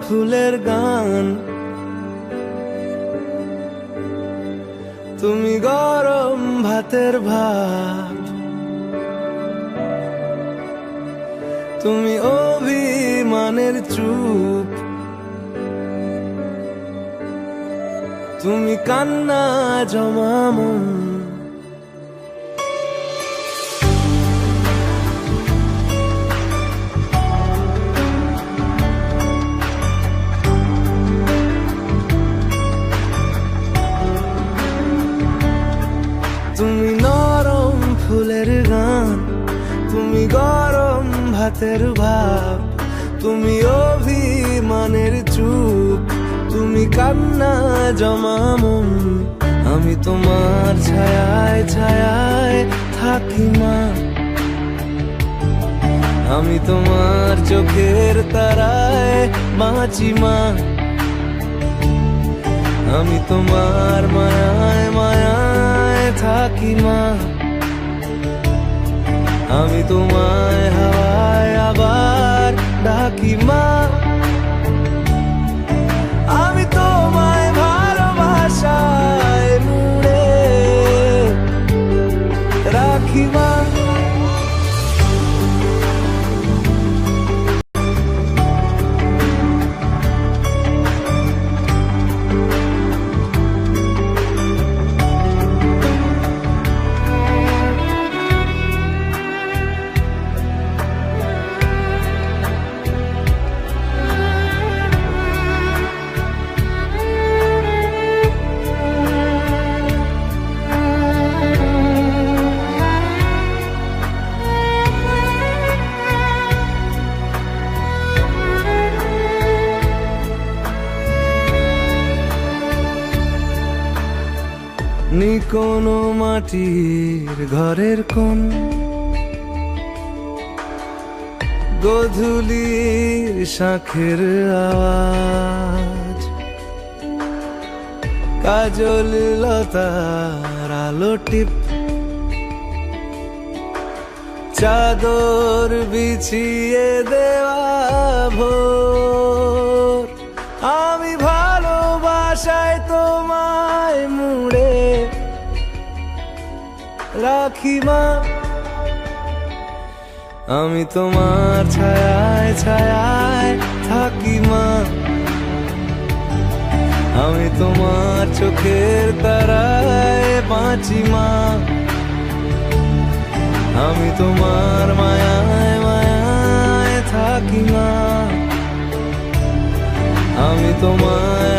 ফুলের গান, তুমি গরম ভাতের ভাত, তুমি অভিমানের চুপ, তুমি কান্না জমা মন। তুমি নরম ফুলের গান, তুমি গরম ভাতের ভাব, তুমি অভিমানের চুপ, তুমি কান্না জমা মন। আমি তোমার ছায়ায় ছায়ায় থাকি মা, আমি তোমার চোখের তারায় বাঁচি মা, আমি তোমার মায়ায় মায়ায় থাকি মা, আমি তোমায় হাওয়ায় আবার ডাকি মা, আমি তোমায় ভালোবাসায় মুড়ে রাখি মা। নি কোনো মাটির ঘরের কোন গোধূলির শাঁখের আওয়াজ, কাজল লতার আলো টিপ, চাদর বিছিয়ে দেওয়া ভোর, আমি ভালোবাসায় তোমায় মুড়ে রাখি মা, আমি তোমার ছায়ায় ছায়ায় থাকি মা, আমি তোমার চোখের তারায় বাঁচি মা, আমি তোমার মায়ায় মায়ায় থাকি মা, আমি তোমায়